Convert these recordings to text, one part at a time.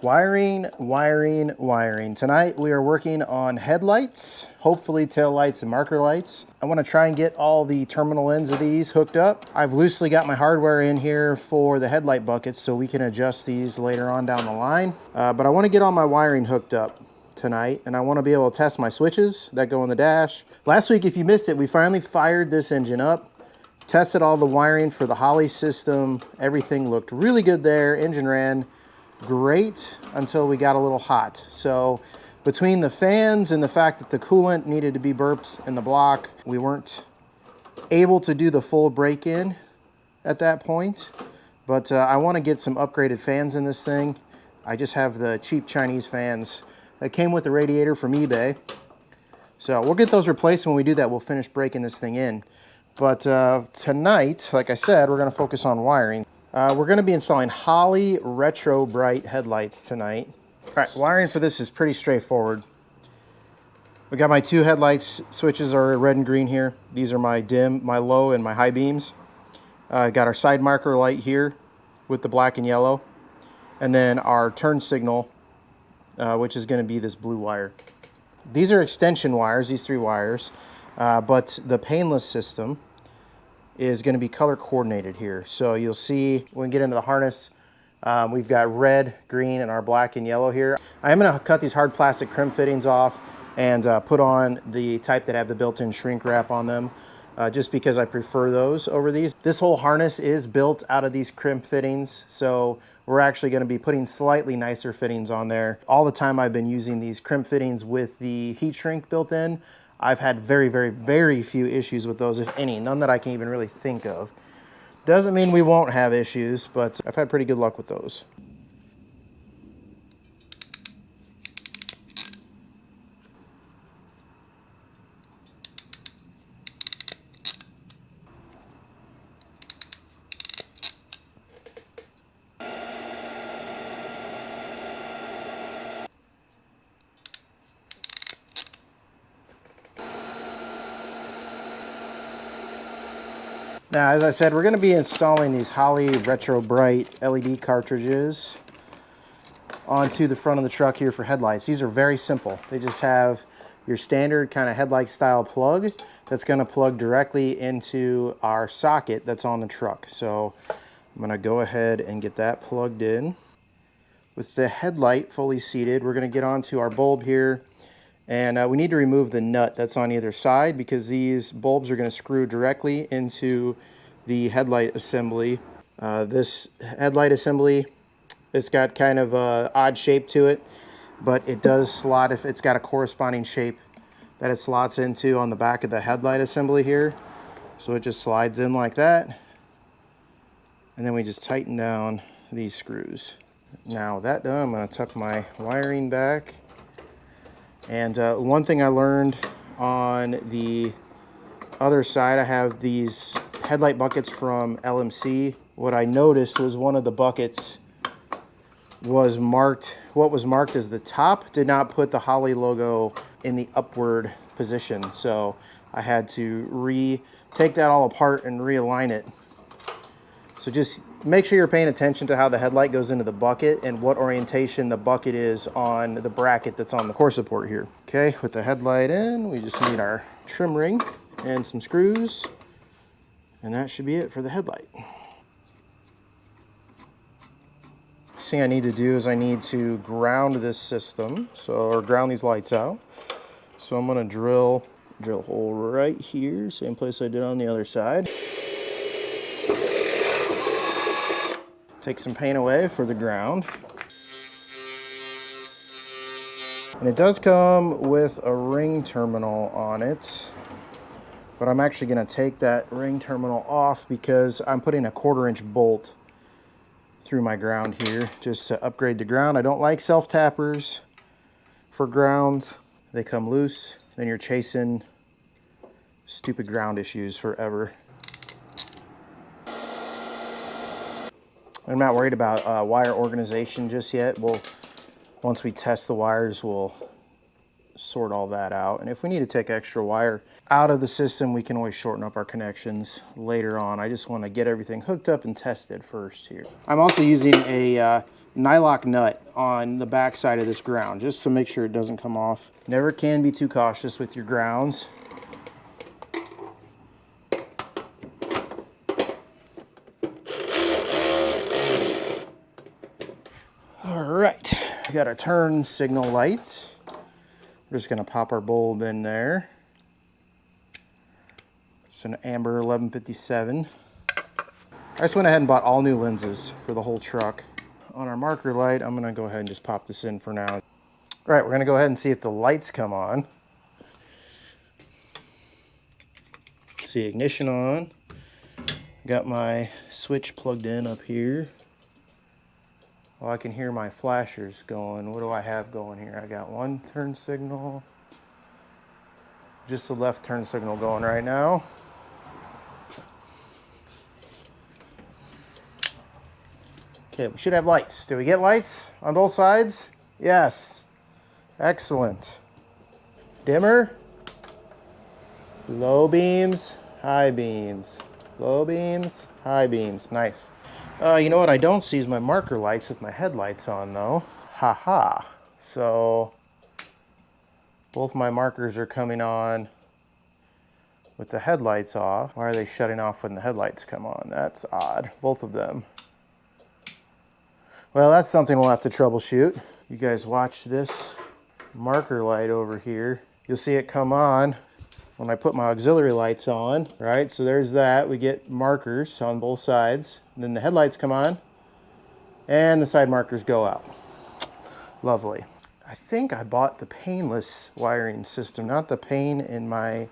Wiring, wiring, wiring. Tonight we are working on headlights, hopefully tail lights and marker lights. I want to try and get all the terminal ends of these hooked up. I've loosely got my hardware in here for the headlight buckets so we can adjust these later on down the line. But I want to get all my wiring hooked up tonight, and I want to be able to test my switches that go in the dash. Last week, if you missed it, we finally fired this engine up, tested all the wiring for the Holley system. Everything looked really good there. Engine ran great until we got a little hot. So between the fans and the fact that the coolant needed to be burped in the block, we weren't able to do the full break-in at that point. But I want to get some upgraded fans in this thing. I just have the cheap Chinese fans that came with the radiator from eBay. So we'll get those replaced. When we do that, we'll finish breaking this thing in. But tonight, like I said, we're going to focus on wiring. We're going to be installing Holley RetroBright headlights tonight. All right, wiring for this is pretty straightforward. We got my two headlights. Switches are red and green here. These are my dim, my low, and my high beams. Got our side marker light here with the black and yellow. And then our turn signal, which is going to be this blue wire. These are extension wires, these three wires, but the painless system is going to be color coordinated here. So you'll see when we get into the harness, we've got red, green, and our black and yellow here. I am going to cut these hard plastic crimp fittings off and put on the type that have the built-in shrink wrap on them, just because I prefer those over these. This whole harness is built out of these crimp fittings, so we're actually going to be putting slightly nicer fittings on there. All the time I've been using these crimp fittings with the heat shrink built in, I've had very, very, very few issues with those, if any. None that I can even really think of. Doesn't mean we won't have issues, but I've had pretty good luck with those. Now, as I said, we're going to be installing these Holley RetroBright LED cartridges onto the front of the truck here for headlights. These are very simple. They just have your standard kind of headlight style plug that's going to plug directly into our socket that's on the truck. So I'm going to go ahead and get that plugged in. With the headlight fully seated, we're going to get onto our bulb here. And we need to remove the nut that's on either side because these bulbs are going to screw directly into the headlight assembly. This headlight assembly, it's got kind of an odd shape to it, but it does slot if it's got a corresponding shape that it slots into on the back of the headlight assembly here. So it just slides in like that. And then we just tighten down these screws. Now with that done, I'm going to tuck my wiring back. And one thing I learned on the other side, I have these headlight buckets from LMC. What I noticed was one of the buckets was marked, what was marked as the top did not put the Holley logo in the upward position. So I had to take that all apart and realign it. So just make sure you're paying attention to how the headlight goes into the bucket and what orientation the bucket is on the bracket that's on the core support here. Okay, with the headlight in, we just need our trim ring and some screws, and that should be it for the headlight. Next thing I need to do is I need to ground this system, or ground these lights out. So I'm going to drill a hole right here, same place I did on the other side. Take some paint away for the ground. And it does come with a ring terminal on it, but I'm actually going to take that ring terminal off because I'm putting a 1/4-inch bolt through my ground here just to upgrade the ground. I don't like self-tappers for grounds. They come loose, then you're chasing stupid ground issues forever. I'm not worried about wire organization just yet. Once we test the wires, we'll sort all that out. And if we need to take extra wire out of the system, we can always shorten up our connections later on. I just want to get everything hooked up and tested first here. I'm also using a nylock nut on the back side of this ground, just to make sure it doesn't come off. Never can be too cautious with your grounds. All right, we got our turn signal lights. We're just gonna pop our bulb in there. It's an amber 1157. I just went ahead and bought all new lenses for the whole truck. On our marker light, I'm gonna go ahead and just pop this in for now. All right, we're gonna go ahead and see if the lights come on. See ignition on. Got my switch plugged in up here. Well, I can hear my flashers going. What do I have going here? I got one turn signal. Just the left turn signal going right now. Okay, we should have lights. Do we get lights on both sides? Yes. Excellent. Dimmer. Low beams, high beams. Low beams, high beams. Nice. You know what I don't see is my marker lights with my headlights on though. Haha. So both my markers are coming on with the headlights off. Why are they shutting off when the headlights come on? That's odd. Both of them. Well, that's something we'll have to troubleshoot. You guys watch this marker light over here. You'll see it come on when I put my auxiliary lights on, right? So there's that. We get markers on both sides. And then the headlights come on and the side markers go out. Lovely. I think I bought the painless wiring system, not the pain in my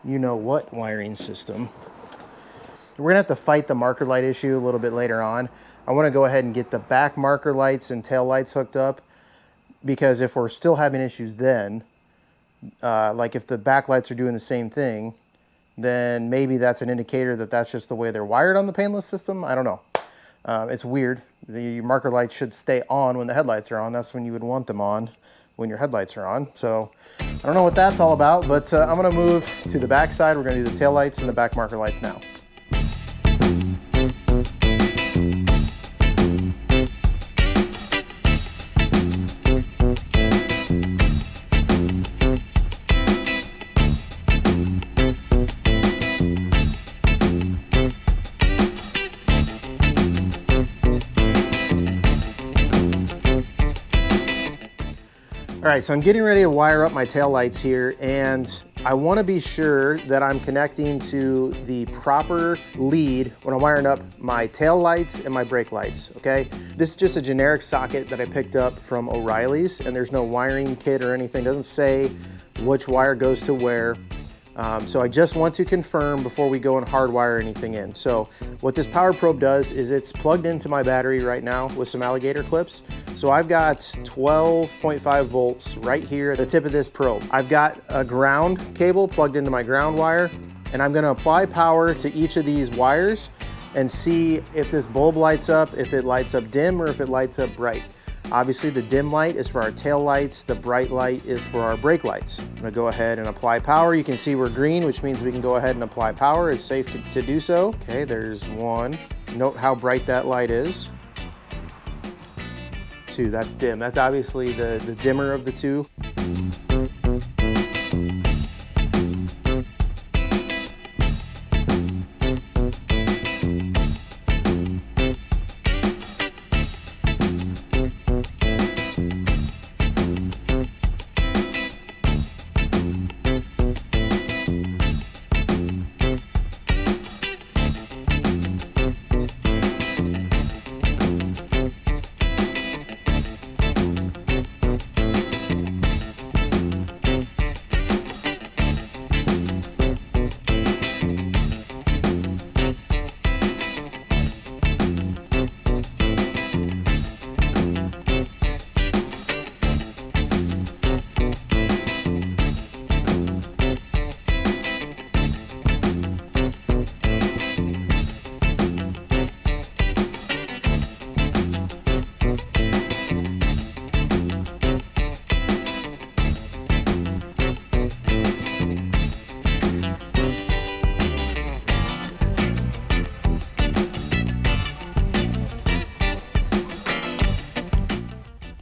you-know-what wiring system. We're gonna have to fight the marker light issue a little bit later on. I wanna go ahead and get the back marker lights and tail lights hooked up, because if we're still having issues then, like if the back lights are doing the same thing, then maybe that's an indicator that that's just the way they're wired on the painless system. I don't know. It's weird. The marker lights should stay on when the headlights are on. That's when you would want them on, when your headlights are on. So I don't know what that's all about, but I'm gonna move to the back side. We're gonna do the tail lights and the back marker lights now. All right, so I'm getting ready to wire up my tail lights here, and I want to be sure that I'm connecting to the proper lead when I'm wiring up my tail lights and my brake lights, okay? This is just a generic socket that I picked up from O'Reilly's, and there's no wiring kit or anything. It doesn't say which wire goes to where. So I just want to confirm before we go and hardwire anything in. So what this power probe does is it's plugged into my battery right now with some alligator clips. So I've got 12.5 volts right here at the tip of this probe. I've got a ground cable plugged into my ground wire, and I'm gonna apply power to each of these wires and see if this bulb lights up, if it lights up dim, or if it lights up bright. Obviously the dim light is for our tail lights, the bright light is for our brake lights. I'm gonna go ahead and apply power. You can see we're green, which means we can go ahead and apply power. It's safe to do so. Okay, there's one. Note how bright that light is. Two, that's dim. That's obviously the dimmer of the two.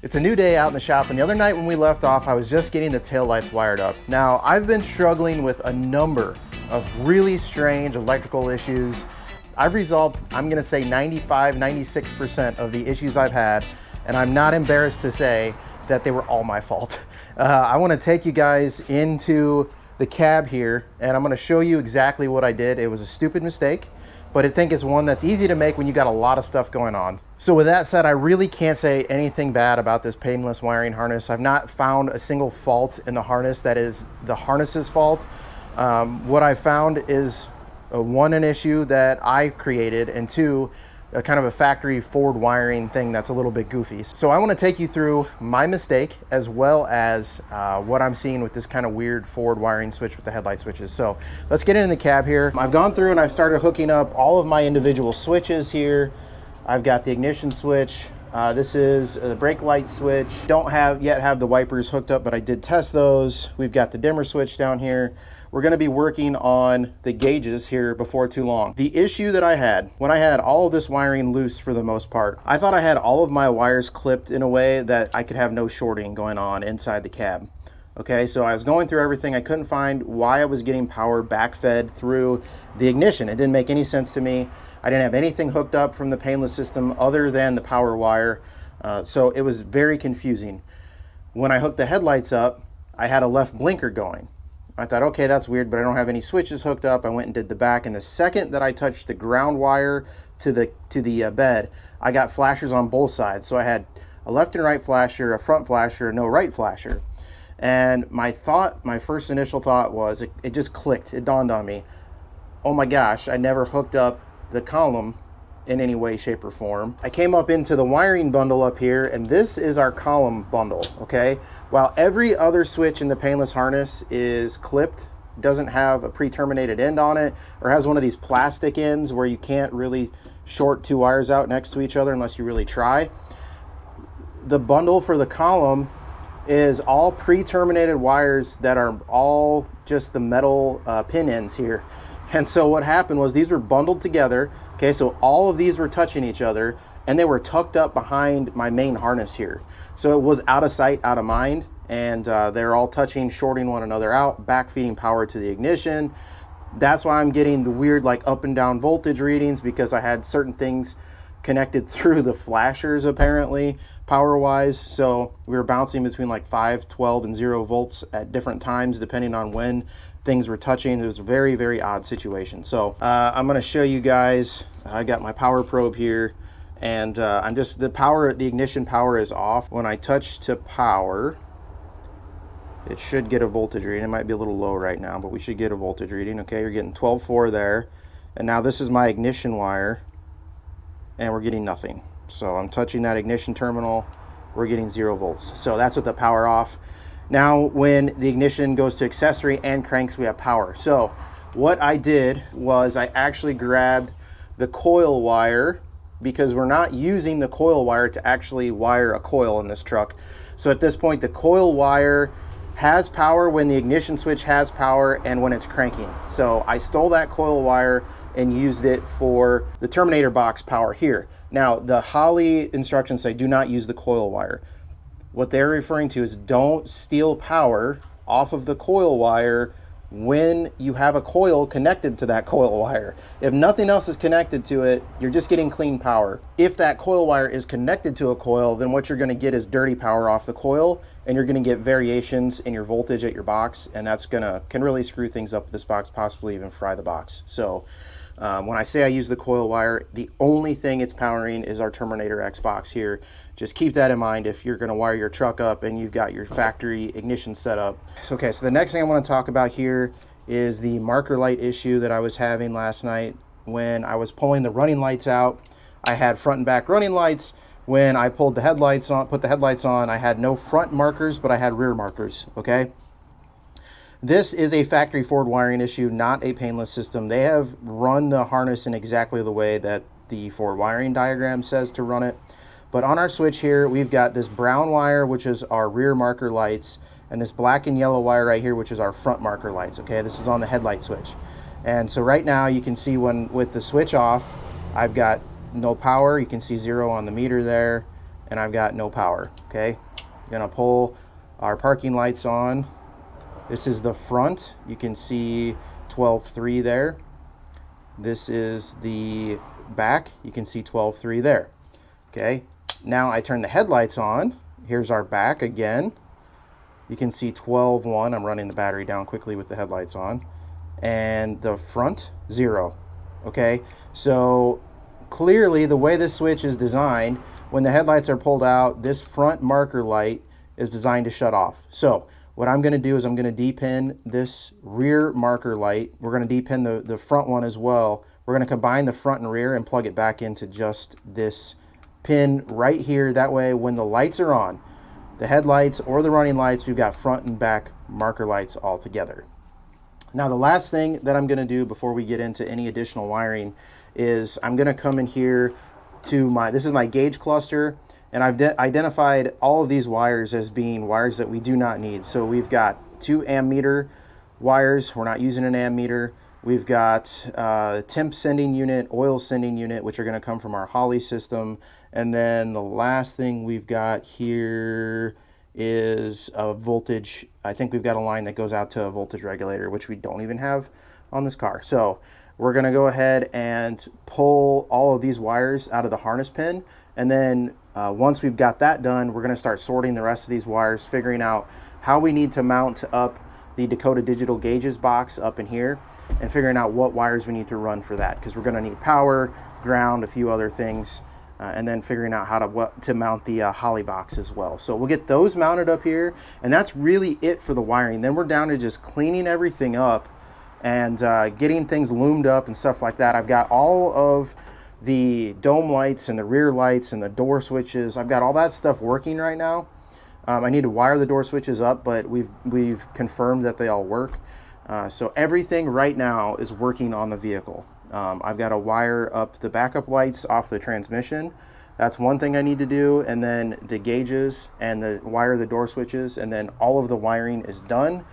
It's a new day out in the shop, and the other night when we left off, I was just getting the taillights wired up. Now, I've been struggling with a number of really strange electrical issues. I've resolved, I'm gonna say 95, 96% of the issues I've had, and I'm not embarrassed to say that they were all my fault. I wanna take you guys into the cab here, and I'm gonna show you exactly what I did. It was a stupid mistake, but I think it's one that's easy to make when you got a lot of stuff going on. So with that said, I really can't say anything bad about this painless wiring harness. I've not found a single fault in the harness that is the harness's fault. What I found is one, an issue that I created, and two, a kind of a factory Ford wiring thing that's a little bit goofy. So I want to take you through my mistake as well as what I'm seeing with this kind of weird Ford wiring switch with the headlight switches. So let's get in the cab here. I've gone through and I've started hooking up all of my individual switches here. I've got the ignition switch. This is the brake light switch. Don't yet have the wipers hooked up, but I did test those. We've got the dimmer switch down here. We're gonna be working on the gauges here before too long. The issue that I had, when I had all of this wiring loose for the most part, I thought I had all of my wires clipped in a way that I could have no shorting going on inside the cab. Okay, so I was going through everything. I couldn't find why I was getting power backfed through the ignition. It didn't make any sense to me. I didn't have anything hooked up from the painless system other than the power wire. So it was very confusing. When I hooked the headlights up, I had a left blinker going. I thought, okay, that's weird, but I don't have any switches hooked up. I went and did the back, and the second that I touched the ground wire to the bed, I got flashers on both sides. So I had a left and right flasher, a front flasher, no right flasher. And my first initial thought was, it just clicked. It dawned on me, oh my gosh, I never hooked up the column in any way, shape, or form. I came up into the wiring bundle up here, and this is our column bundle, okay? While every other switch in the painless harness is clipped, doesn't have a pre-terminated end on it, or has one of these plastic ends where you can't really short two wires out next to each other unless you really try. The bundle for the column is all pre-terminated wires that are all just the metal pin ends here. And so what happened was these were bundled together. Okay, so all of these were touching each other, and they were tucked up behind my main harness here. So it was out of sight, out of mind, and they're all touching, shorting one another out, backfeeding power to the ignition. That's why I'm getting the weird like up and down voltage readings, because I had certain things connected through the flashers apparently, power-wise. So we were bouncing between like 5, 12, and 0 volts at different times depending on when things were touching. It was a very, very odd situation. So I'm going to show you guys. I got my power probe here, and the ignition power is off. When I touch to power, it should get a voltage reading. It might be a little low right now, but we should get a voltage reading. Okay, you're getting 12.4 there. And now this is my ignition wire, and we're getting nothing. So I'm touching that ignition terminal, we're getting 0 volts. So that's with the power off. Now when the ignition goes to accessory and cranks, we have power. So what I did was I actually grabbed the coil wire, because we're not using the coil wire to actually wire a coil in this truck. So at this point, the coil wire has power when the ignition switch has power and when it's cranking. So I stole that coil wire and used it for the terminator box power here. Now the Holley instructions say do not use the coil wire. What they're referring to is don't steal power off of the coil wire when you have a coil connected to that coil wire. If nothing else is connected to it, you're just getting clean power. If that coil wire is connected to a coil, then what you're gonna get is dirty power off the coil, and you're gonna get variations in your voltage at your box, and that's can really screw things up with this box, possibly even fry the box. So when I say I use the coil wire, the only thing it's powering is our Terminator X box here. Just keep that in mind if you're gonna wire your truck up and you've got your factory ignition set up. So, okay, so the next thing I wanna talk about here is the marker light issue that I was having last night. When I was pulling the running lights out, I had front and back running lights. When I pulled the headlights on, put the headlights on, I had no front markers, but I had rear markers, okay? This is a factory Ford wiring issue, not a painless system. They have run the harness in exactly the way that the Ford wiring diagram says to run it. But on our switch here, we've got this brown wire, which is our rear marker lights, and this black and yellow wire right here, which is our front marker lights, okay? This is on the headlight switch. And so right now you can see with the switch off, I've got no power. You can see 0 on the meter there. and I've got no power, okay? Gonna pull our parking lights on. This is the front. You can see 12.3 there. This is the back. You can see 12.3 there, okay? Now I turn the headlights on. Here's our back again. You can see 12.1. I'm running the battery down quickly with the headlights on. And the front, 0, okay? So clearly the way this switch is designed, when the headlights are pulled out, this front marker light is designed to shut off. So what I'm gonna do is I'm gonna depin this rear marker light. We're gonna depin the front one as well. We're gonna combine the front and rear and plug it back into just this pin right here. That way when the lights are on, the headlights or the running lights, we've got front and back marker lights all together. Now the last thing that I'm gonna do before we get into any additional wiring is I'm gonna come in here to this is my gauge cluster, and I've identified all of these wires as being wires that we do not need. So we've got 2 ammeter wires. We're not using an ammeter. We've got temp sending unit, oil sending unit, which are gonna come from our Holley system. And then the last thing we've got here is a voltage. I think we've got a line that goes out to a voltage regulator, which we don't even have on this car. So we're gonna go ahead and pull all of these wires out of the harness pin. And then once we've got that done, we're gonna start sorting the rest of these wires, figuring out how we need to mount up the Dakota Digital gauges box up in here, and figuring out what wires we need to run for that, because we're gonna need power, ground, a few other things, and then figuring out how to mount the Holley box as well. So we'll get those mounted up here, and that's really it for the wiring. Then we're down to just cleaning everything up and getting things loomed up and stuff like that. I've got all of the dome lights and the rear lights and the door switches. I've got all that stuff working right now. I need to wire the door switches up, but we've confirmed that they all work. So everything right now is working on the vehicle. I've got to wire up the backup lights off the transmission. That's one thing I need to do. And then the gauges and wire the door switches, and then all of the wiring is done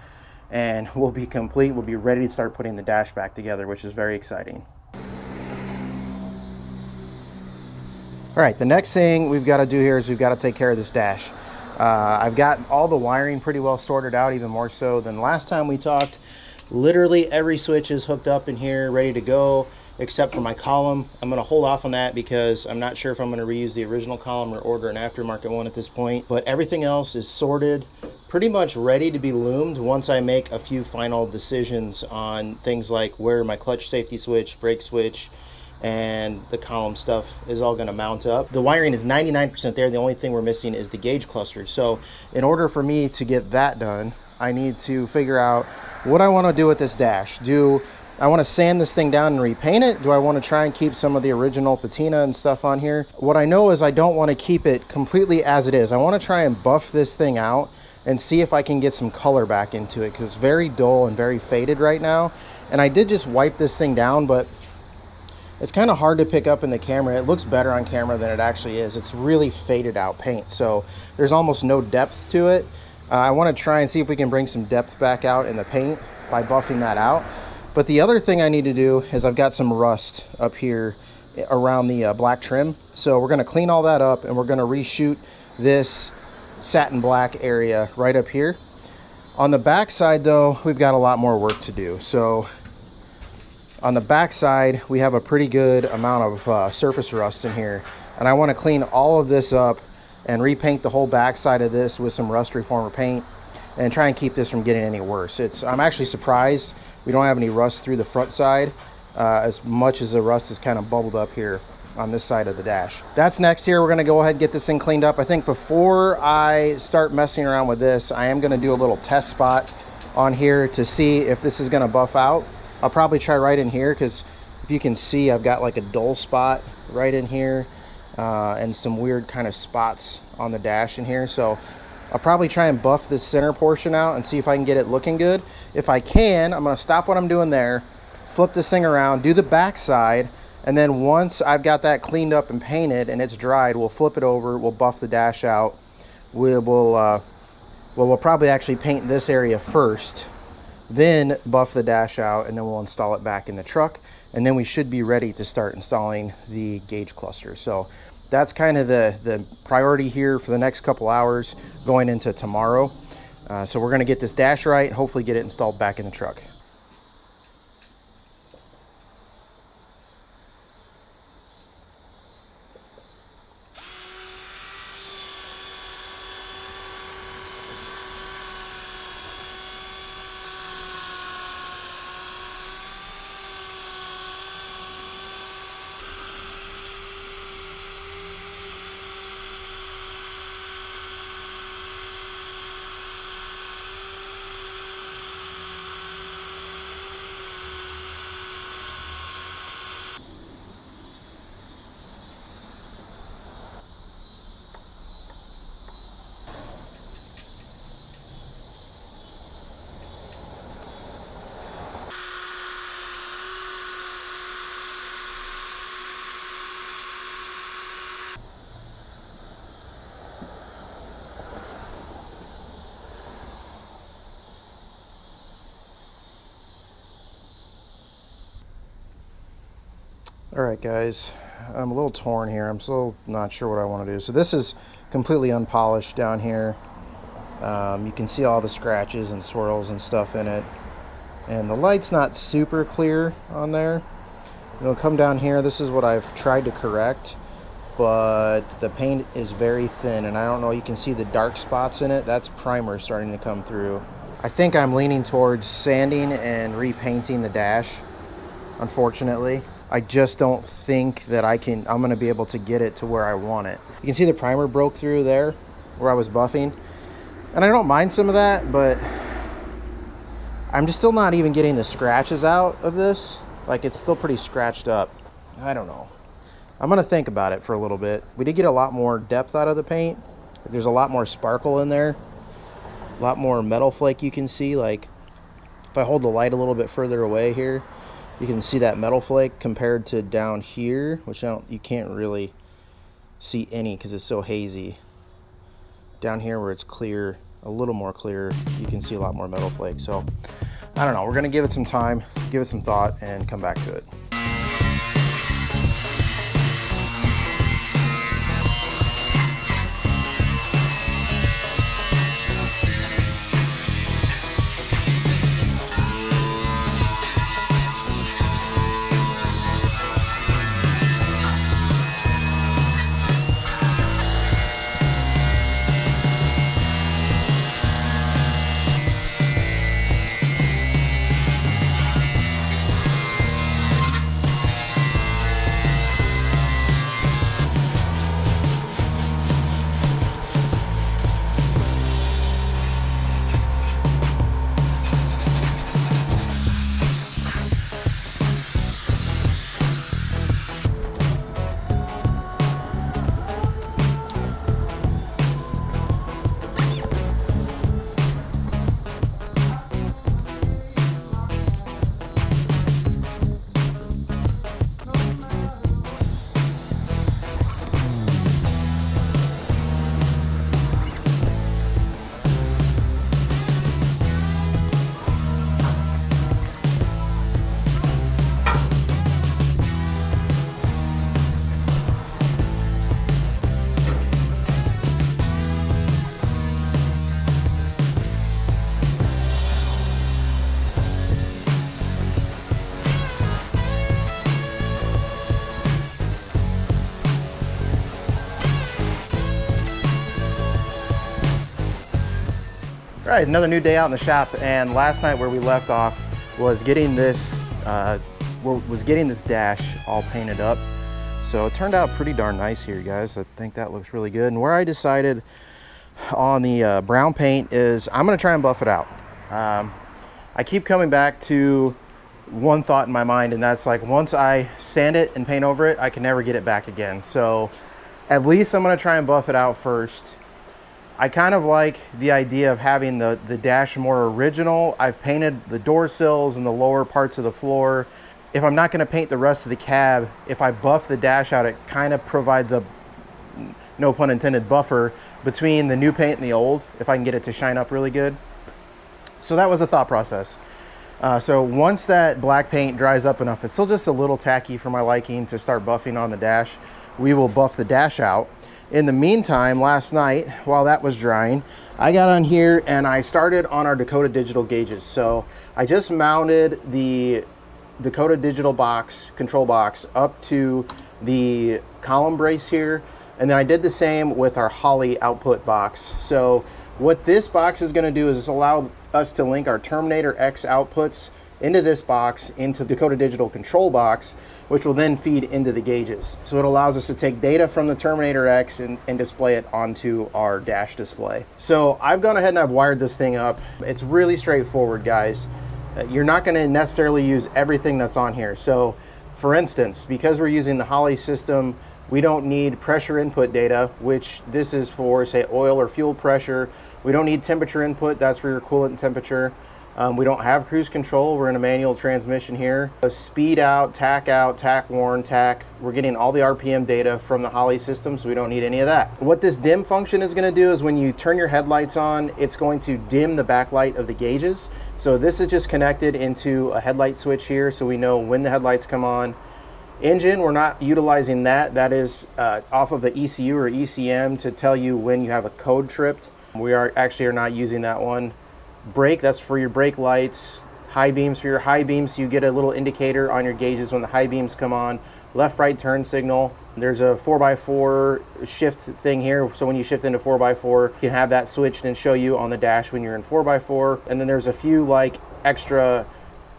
and we'll be complete. We'll be ready to start putting the dash back together, which is very exciting. All right, the next thing we've got to do here is we've got to take care of this dash. I've got all the wiring pretty well sorted out, even more so than last time we talked. Literally every switch is hooked up in here, ready to go, except for my column. I'm going to hold off on that because I'm not sure if I'm going to reuse the original column or order an aftermarket one at this point. But everything else is sorted, pretty much ready to be loomed once I make a few final decisions on things like where my clutch safety switch, brake switch, and the column stuff is all going to mount up. The wiring is 99% there. The only thing we're missing is the gauge cluster. So in order for me to get that done, I need to figure out what I want to do with this dash. Do I want to sand this thing down and repaint it? Do I want to try and keep some of the original patina and stuff on here? What I know is I don't want to keep it completely as it is. I want to try and buff this thing out and see if I can get some color back into it, because it's very dull and very faded right now. And I did just wipe this thing down, but it's kind of hard to pick up in the camera. It looks better on camera than it actually is. It's really faded out paint, so there's almost no depth to it. I want to try and see if we can bring some depth back out in the paint by buffing that out. But the other thing I need to do is I've got some rust up here around the black trim. So we're going to clean all that up, and we're going to reshoot this satin black area right up here. On the back side though, we've got a lot more work to do. So on the back side, we have a pretty good amount of surface rust in here, and I want to clean all of this up and repaint the whole back side of this with some rust reformer paint and try and keep this from getting any worse. I'm actually surprised we don't have any rust through the front side, as much as the rust is kind of bubbled up here on this side of the dash. That's next here. We're going to go ahead and get this thing cleaned up. I think before I start messing around with this, I am going to do a little test spot on here to see if this is going to buff out. I'll probably try right in here, because if you can see, I've got like a dull spot right in here and some weird kind of spots on the dash in here. So I'll probably try and buff this center portion out and see if I can get it looking good. If I can, I'm going to stop what I'm doing there, flip this thing around, do the back side, and then once I've got that cleaned up and painted and it's dried, we'll flip it over, we'll buff the dash out. We'll probably actually paint this area first, then buff the dash out, and then we'll install it back in the truck, and then we should be ready to start installing the gauge cluster. So that's kind of the priority here for the next couple hours going into tomorrow. So we're gonna get this dash right and hopefully get it installed back in the truck. All right, guys, I'm a little torn here. I'm still not sure what I want to do. So this is completely unpolished down here. You can see all the scratches and swirls and stuff in it. And the light's not super clear on there. It'll come down here. This is what I've tried to correct, but the paint is very thin, and I don't know, you can see the dark spots in it. That's primer starting to come through. I think I'm leaning towards sanding and repainting the dash, unfortunately. I just don't think that I'm gonna be able to get it to where I want it. You can see the primer broke through there where I was buffing. And I don't mind some of that, but I'm just still not even getting the scratches out of this. Like, it's still pretty scratched up. I don't know. I'm gonna think about it for a little bit. We did get a lot more depth out of the paint. There's a lot more sparkle in there. A lot more metal flake you can see. Like, if I hold the light a little bit further away here, you can see that metal flake compared to down here, which you can't really see any because it's so hazy. Down here where it's clear, a little more clear, you can see a lot more metal flake. So I don't know, we're gonna give it some time, give it some thought, and come back to it. All right, another new day out in the shop, and last night where we left off was getting this dash all painted up. So it turned out pretty darn nice here, guys. I think that looks really good. And where I decided on the brown paint is I'm gonna try and buff it out. I keep coming back to one thought in my mind, and that's like, once I sand it and paint over it, I can never get it back again. So at least I'm gonna try and buff it out first. I kind of like the idea of having the dash more original. I've painted the door sills and the lower parts of the floor. If I'm not gonna paint the rest of the cab, if I buff the dash out, it kind of provides a, no pun intended, buffer between the new paint and the old, if I can get it to shine up really good. So that was the thought process. So once that black paint dries up enough, it's still just a little tacky for my liking to start buffing on the dash. we will buff the dash out. In the meantime, last night, while that was drying, I got on here and I started on our Dakota Digital gauges. So I just mounted the Dakota Digital box, control box, up to the column brace here. And then I did the same with our Holley output box. So what this box is gonna do is allow us to link our Terminator X outputs into this box, into Dakota Digital control box, which will then feed into the gauges. So it allows us to take data from the Terminator X and display it onto our dash display. So I've gone ahead and I've wired this thing up. It's really straightforward, guys. You're not gonna necessarily use everything that's on here. So for instance, because we're using the Holley system, we don't need pressure input data, which this is for, say, oil or fuel pressure. We don't need temperature input, that's for your coolant temperature. We don't have cruise control, we're in a manual transmission here. Speed out, tack warn, tack. We're getting all the RPM data from the Holley system, so we don't need any of that. What this dim function is gonna do is when you turn your headlights on, it's going to dim the backlight of the gauges. So this is just connected into a headlight switch here, so we know when the headlights come on. Engine, we're not utilizing that. That is off of the ECU or ECM to tell you when you have a code tripped. We are not using that one. Brake, that's for your brake lights. High beams for your high beams, so you get a little indicator on your gauges when the high beams come on. Left, right turn signal. There's a 4x4 shift thing here, so when you shift into 4x4, you can have that switched and show you on the dash when you're in 4x4. And then there's a few like extra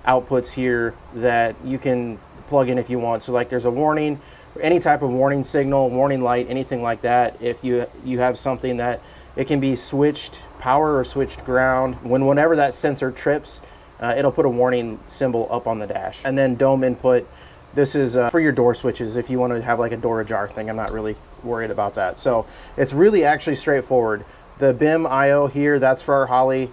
outputs here that you can plug in if you want. So like there's a warning, any type of warning signal, warning light, anything like that. If you have something that it can be switched power or switched ground, whenever that sensor trips, it'll put a warning symbol up on the dash. And then dome input, this is for your door switches if you want to have like a door ajar thing. I'm not really worried about that. So it's really actually straightforward. The BIM IO here, that's for our Holley.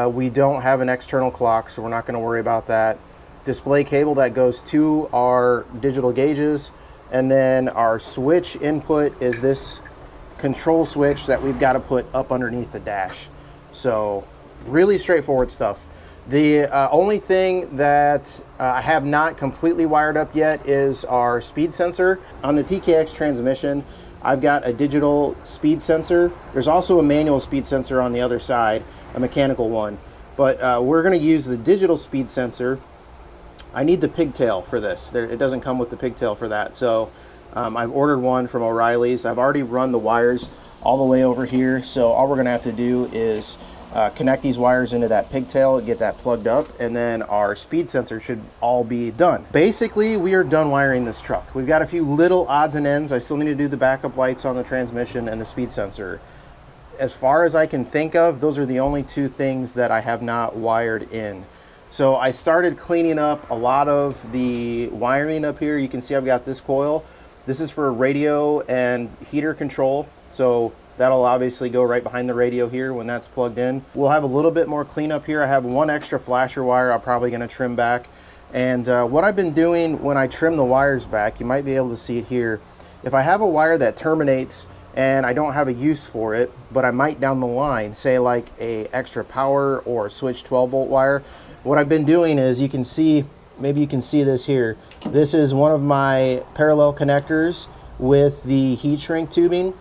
We don't have an external clock, so we're not going to worry about that. Display cable that goes to our digital gauges, and then our switch input is this control switch that we've got to put up underneath the dash. So really straightforward stuff. The only thing that I have not completely wired up yet is our speed sensor. On the TKX transmission, I've got a digital speed sensor. There's also a manual speed sensor on the other side, a mechanical one. But we're going to use the digital speed sensor. I need the pigtail for this. It doesn't come with the pigtail for that. So I've ordered one from O'Reilly's. I've already run the wires all the way over here. So all we're gonna have to do is connect these wires into that pigtail, get that plugged up, and then our speed sensor should all be done. Basically, we are done wiring this truck. We've got a few little odds and ends. I still need to do the backup lights on the transmission and the speed sensor. As far as I can think of, those are the only two things that I have not wired in. So I started cleaning up a lot of the wiring up here. You can see I've got this coil. This is for radio and heater control. So that'll obviously go right behind the radio here when that's plugged in. We'll have a little bit more cleanup here. I have one extra flasher wire I'm probably gonna trim back. And what I've been doing when I trim the wires back, you might be able to see it here. If I have a wire that terminates and I don't have a use for it, but I might down the line, say like a extra power or switch 12-volt wire, what I've been doing is, you can see, maybe you can see this here. This is one of my parallel connectors with the heat shrink tubing.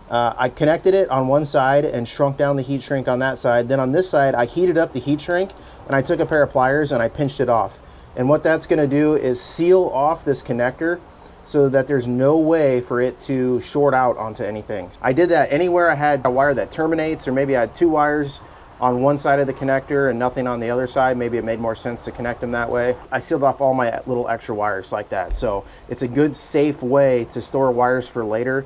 I connected it on one side and shrunk down the heat shrink on that side. Then on this side, I heated up the heat shrink and I took a pair of pliers and I pinched it off. And what that's gonna do is seal off this connector so that there's no way for it to short out onto anything. I did that anywhere I had a wire that terminates, or maybe I had two wires on one side of the connector and nothing on the other side. Maybe it made more sense to connect them that way. I sealed off all my little extra wires like that. So it's a good, safe way to store wires for later.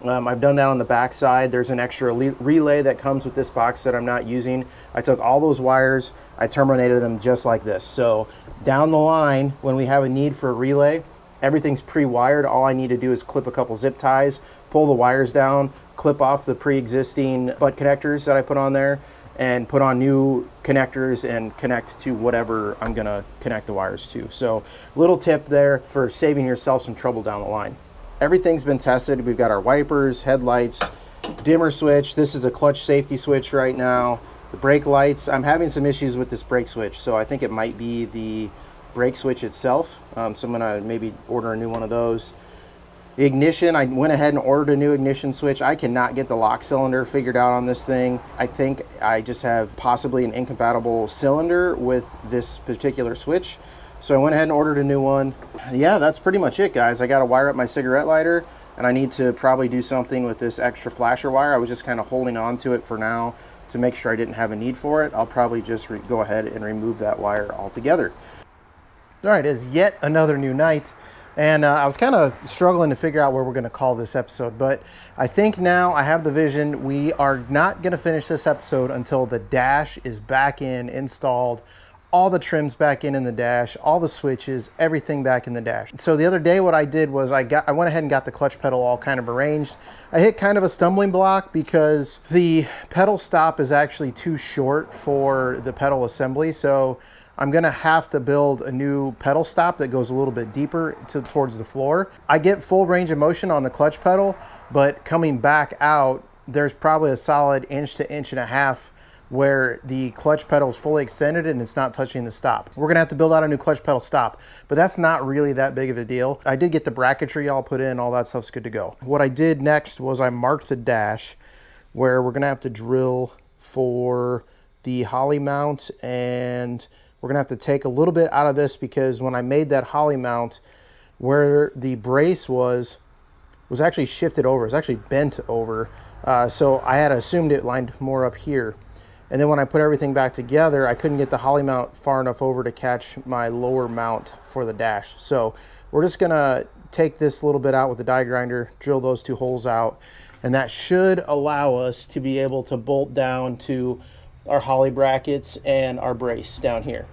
I've done that on the back side. There's an extra relay that comes with this box that I'm not using. I took all those wires, I terminated them just like this. So down the line, when we have a need for a relay, everything's pre-wired. All I need to do is clip a couple zip ties, pull the wires down, clip off the pre-existing butt connectors that I put on there, and put on new connectors and connect to whatever I'm gonna connect the wires to. So little tip there for saving yourself some trouble down the line. Everything's been tested. We've got our wipers, headlights, dimmer switch. This is a clutch safety switch right now. The brake lights, I'm having some issues with this brake switch, so I think it might be the brake switch itself. So I'm gonna maybe order a new one of those. The ignition, I went ahead and ordered a new ignition switch. I cannot get the lock cylinder figured out on this thing. I think I just have possibly an incompatible cylinder with this particular switch. So I went ahead and ordered a new one. Yeah, that's pretty much it, guys. I got to wire up my cigarette lighter, and I need to probably do something with this extra flasher wire. I was just kind of holding on to it for now to make sure I didn't have a need for it. I'll probably just go ahead and remove that wire altogether. All right, it's yet another new night. And I was kind of struggling to figure out where we're going to call this episode, but I think now I have the vision. We are not going to finish this episode until the dash is back in, installed, all the trims back in the dash, all the switches, everything back in the dash. So the other day what I did was I went ahead and got the clutch pedal all kind of arranged. I hit kind of a stumbling block because the pedal stop is actually too short for the pedal assembly. So I'm gonna have to build a new pedal stop that goes a little bit deeper towards the floor. I get full range of motion on the clutch pedal, but coming back out, there's probably a solid inch to inch and a half where the clutch pedal is fully extended and it's not touching the stop. We're gonna have to build out a new clutch pedal stop, but that's not really that big of a deal. I did get the bracketry all put in, all that stuff's good to go. What I did next was I marked the dash where we're gonna have to drill for the Holley mount, and we're gonna have to take a little bit out of this because when I made that Holley mount, where the brace was actually shifted over. It's actually bent over. So I had assumed it lined more up here. And then when I put everything back together, I couldn't get the Holley mount far enough over to catch my lower mount for the dash. So we're just gonna take this little bit out with the die grinder, drill those two holes out, and that should allow us to be able to bolt down to our Holley brackets and our brace down here.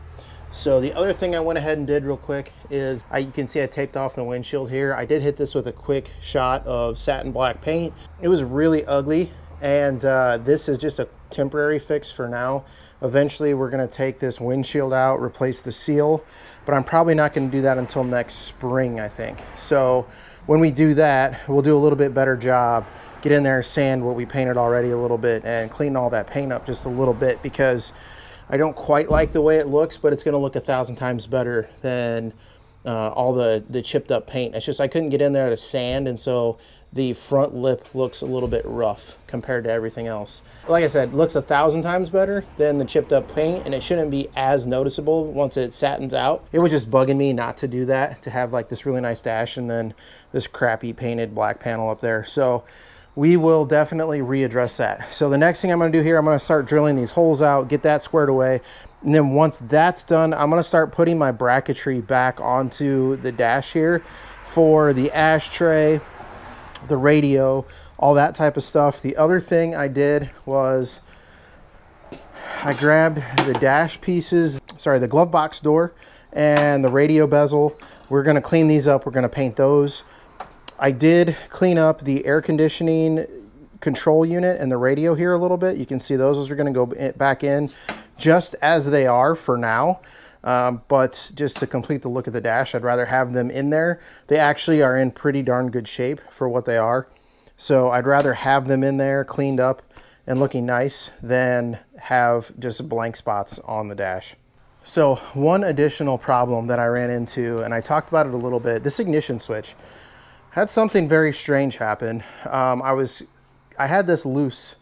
So the other thing I went ahead and did real quick is you can see I taped off the windshield here. I did hit this with a quick shot of satin black paint. It was really ugly, and this is just a temporary fix for now. Eventually we're going to take this windshield out, replace the seal, but I'm probably not going to do that until next spring, I think. So when we do that, we'll do a little bit better job, get in there, sand what we painted already a little bit, and clean all that paint up just a little bit, because I don't quite like the way it looks, but it's going to look 1,000 times better than all the chipped up paint. It's just I couldn't get in there to sand, and so the front lip looks a little bit rough compared to everything else. Like I said, it looks 1,000 times better than the chipped up paint, and it shouldn't be as noticeable once it satins out. It was just bugging me not to do that, to have like this really nice dash and then this crappy painted black panel up there. So we will definitely readdress that. So the next thing I'm gonna do here, I'm gonna start drilling these holes out, get that squared away. And then once that's done, I'm gonna start putting my bracketry back onto the dash here for the ashtray, the radio, all that type of stuff. The other thing I did was I grabbed the dash pieces, the glove box door and the radio bezel. We're gonna clean these up, we're gonna paint those. I did clean up the air conditioning control unit and the radio here a little bit. You can see those are going to go back in just as they are for now. But just to complete the look of the dash, I'd rather have them in there. They actually are in pretty darn good shape for what they are. So I'd rather have them in there cleaned up and looking nice than have just blank spots on the dash. So one additional problem that I ran into, and I talked about it a little bit, this ignition switch. Had something very strange happen. I had this loose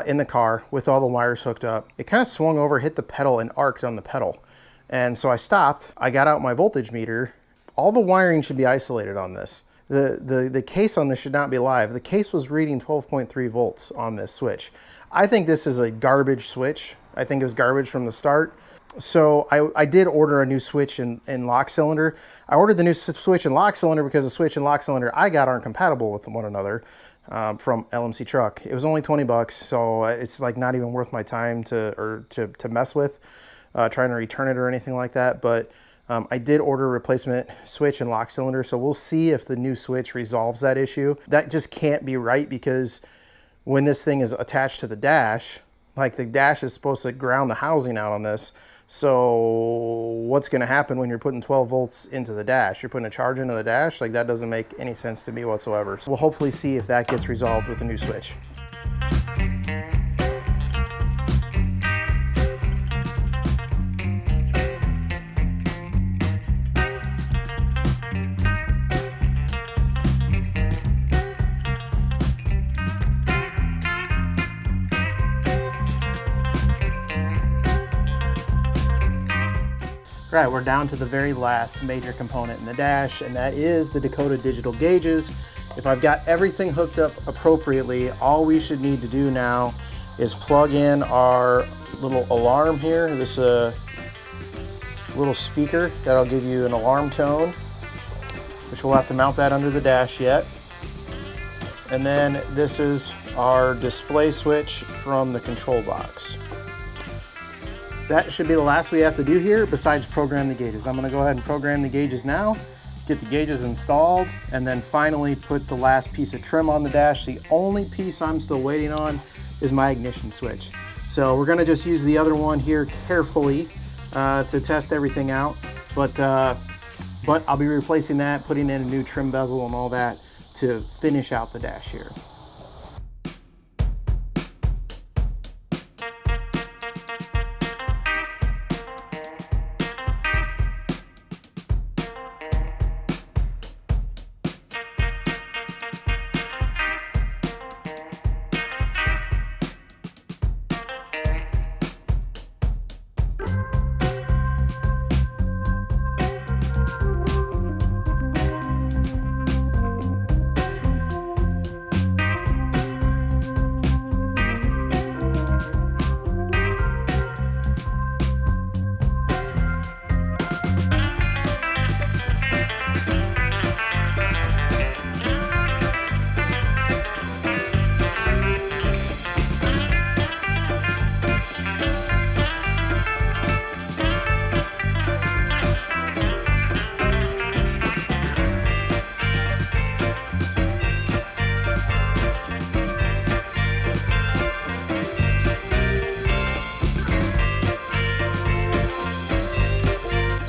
in the car with all the wires hooked up. It kind of swung over, hit the pedal, and arced on the pedal. And so I stopped. I got out my voltage meter. All the wiring should be isolated on this. The case on this should not be live. The case was reading 12.3 volts on this switch. I think this is a garbage switch. I think it was garbage from the start. So I did order a new switch and lock cylinder. I ordered the new switch and lock cylinder because the switch and lock cylinder I got aren't compatible with one another from LMC Truck. It was only 20 bucks, so it's like not even worth my time to mess with, trying to return it or anything like that. But I did order a replacement switch and lock cylinder, so we'll see if the new switch resolves that issue. That just can't be right, because when this thing is attached to the dash, like the dash is supposed to ground the housing out on this. So what's going to happen when you're putting 12 volts into the dash? You're putting a charge into the dash? Like, that doesn't make any sense to me whatsoever. So we'll hopefully see if that gets resolved with a new switch. Right, we're down to the very last major component in the dash, and that is the Dakota Digital gauges. If I've got everything hooked up appropriately, all we should need to do now is plug in our little alarm here, this little speaker that'll give you an alarm tone, which we'll have to mount that under the dash yet. And then this is our display switch from the control box. That should be the last we have to do here besides program the gauges. I'm gonna go ahead and program the gauges now, get the gauges installed, and then finally put the last piece of trim on the dash. The only piece I'm still waiting on is my ignition switch. So we're gonna just use the other one here carefully to test everything out. But I'll be replacing that, putting in a new trim bezel and all that to finish out the dash here.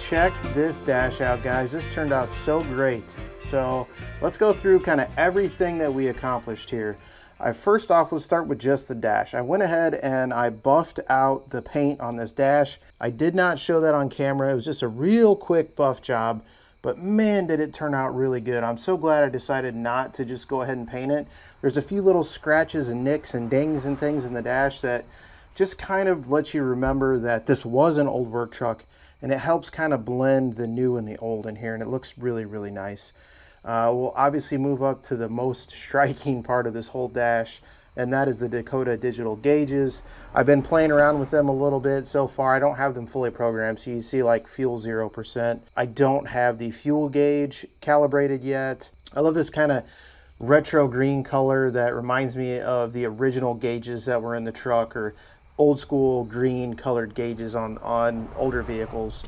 Check this dash out, guys. This turned out so great. So let's go through kind of everything that we accomplished here. First off, let's start with just the dash. I went ahead and I buffed out the paint on this dash. I did not show that on camera. It was just a real quick buff job, but man, did it turn out really good. I'm so glad I decided not to just go ahead and paint it. There's a few little scratches and nicks and dings and things in the dash that just kind of lets you remember that this was an old work truck, and it helps kind of blend the new and the old in here, and it looks really, really nice. We'll obviously move up to the most striking part of this whole dash, and that is the Dakota Digital gauges. I've been playing around with them a little bit so far. I don't have them fully programmed, so you see like fuel 0%. I don't have the fuel gauge calibrated yet. I love this kind of retro green color that reminds me of the original gauges that were in the truck, or old school green colored gauges on older vehicles.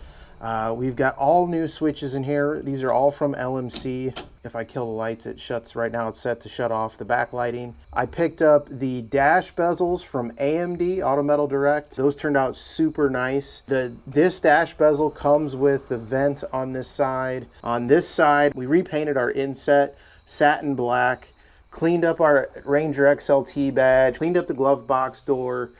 We've got all new switches in here. These are all from LMC. If I kill the lights, it shuts. Right now it's set to shut off the backlighting. I picked up the dash bezels from AMD, Auto Metal Direct. Those turned out super nice. This dash bezel comes with the vent on this side. On this side, we repainted our inset satin black, cleaned up our Ranger XLT badge, cleaned up the glove box door,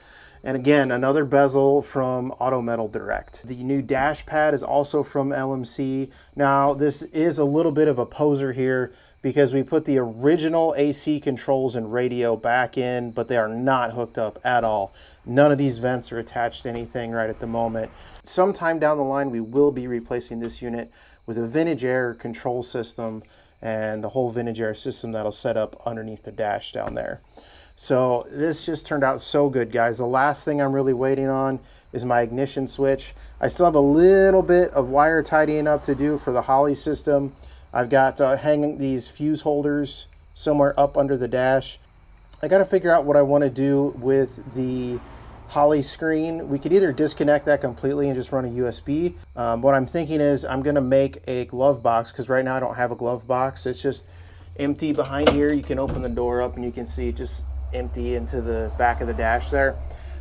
and again, another bezel from Auto Metal Direct. The new dash pad is also from LMC. Now, this is a little bit of a poser here because we put the original AC controls and radio back in, but they are not hooked up at all. None of these vents are attached to anything right at the moment. Sometime down the line, we will be replacing this unit with a Vintage Air control system and the whole Vintage Air system that'll set up underneath the dash down there. So this just turned out so good, guys. The last thing I'm really waiting on is my ignition switch. I still have a little bit of wire tidying up to do for the Holley system. I've got hanging these fuse holders somewhere up under the dash. I got to figure out what I want to do with the Holley screen. We could either disconnect that completely and just run a USB. What I'm thinking is I'm going to make a glove box, because right now I don't have a glove box. It's just empty behind here. You can open the door up and you can see it just empty into the back of the dash there.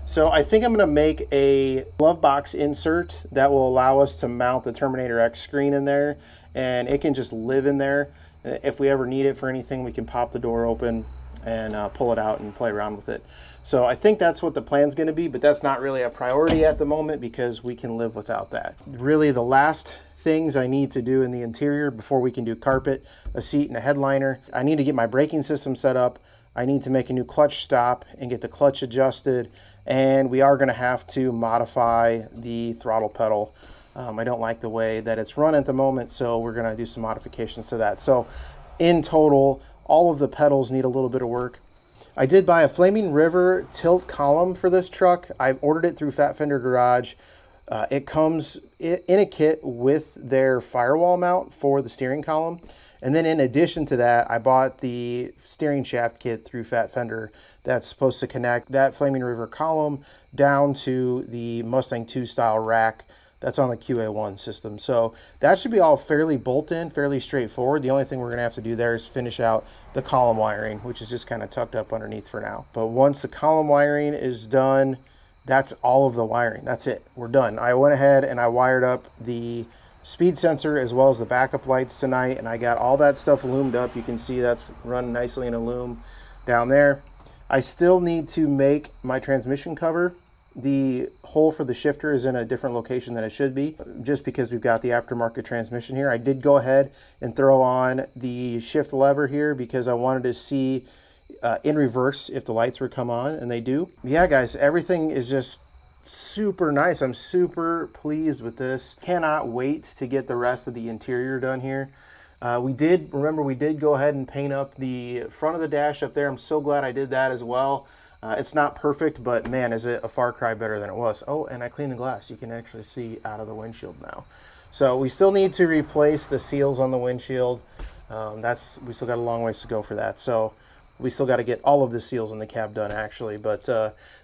So I think I'm going to make a glove box insert that will allow us to mount the Terminator X screen in there, and it can just live in there. If we ever need it for anything, we can pop the door open and pull it out and play around with it. So I think that's what the plan's going to be, but that's not really a priority at the moment because we can live without that. Really, the last things I need to do in the interior before we can do carpet, a seat, and a headliner, I need to get my braking system set up. I need to make a new clutch stop and get the clutch adjusted, and we are going to have to modify the throttle pedal. I don't like the way that it's run at the moment, so we're gonna do some modifications to that. So in total, all of the pedals need a little bit of work. I did buy a Flaming River tilt column for this truck. I ordered it through Fat Fender Garage. It comes in a kit with their firewall mount for the steering column. And then in addition to that, I bought the steering shaft kit through Fat Fender that's supposed to connect that Flaming River column down to the Mustang 2 style rack that's on the QA1 system. So that should be all fairly bolt-in, fairly straightforward. The only thing we're gonna have to do there is finish out the column wiring, which is just kind of tucked up underneath for now. But once the column wiring is done, that's all of the wiring. That's it, we're done. I went ahead and I wired up the speed sensor as well as the backup lights tonight, and I got all that stuff loomed up. You can see that's run nicely in a loom down there. I still need to make my transmission cover. The hole for the shifter is in a different location than it should be, just because we've got the aftermarket transmission here. I did go ahead and throw on the shift lever here because I wanted to see in reverse if the lights would come on, and they do. Yeah, guys, everything is just super nice. I'm super pleased with this. Cannot wait to get the rest of the interior done here. We did go ahead and paint up the front of the dash up there. I'm so glad I did that as well. It's not perfect, but man, is it a far cry better than it was. Oh, and I cleaned the glass. You can actually see out of the windshield now. So we still need to replace the seals on the windshield. We still got a long ways to go for that. So we still got to get all of the seals in the cab done actually, but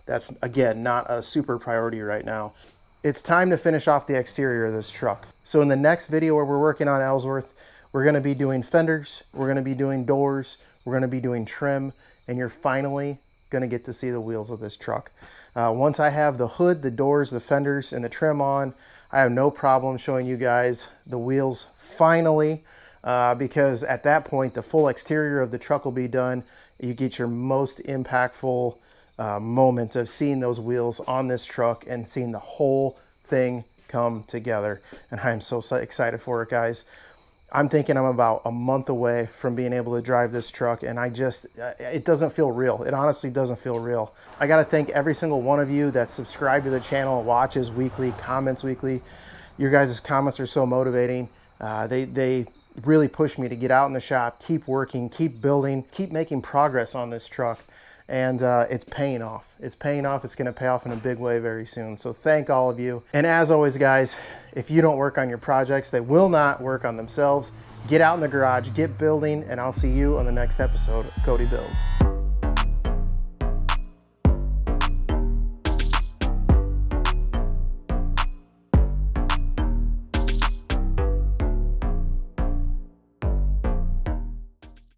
that's again not a super priority right now. It's time to finish off the exterior of this truck. So in the next video where we're working on Elsworth, we're going to be doing fenders, we're going to be doing doors, we're going to be doing trim, and you're finally going to get to see the wheels of this truck. Once I have the hood, the doors, the fenders, and the trim on, I have no problem showing you guys the wheels finally, because at that point, the full exterior of the truck will be done. You get your most impactful moment of seeing those wheels on this truck and seeing the whole thing come together. And I'm so excited for it, guys. I'm thinking I'm about a month away from being able to drive this truck, and it doesn't feel real. It honestly doesn't feel real. I gotta thank every single one of you that's subscribed to the channel, watches weekly, comments weekly. Your guys' comments are so motivating. They really push me to get out in the shop, keep working, keep building, keep making progress on this truck. And it's paying off. It's paying off. It's gonna pay off in a big way very soon. So thank all of you. And as always, guys, if you don't work on your projects, they will not work on themselves. Get out in the garage, get building, and I'll see you on the next episode of Cody Builds.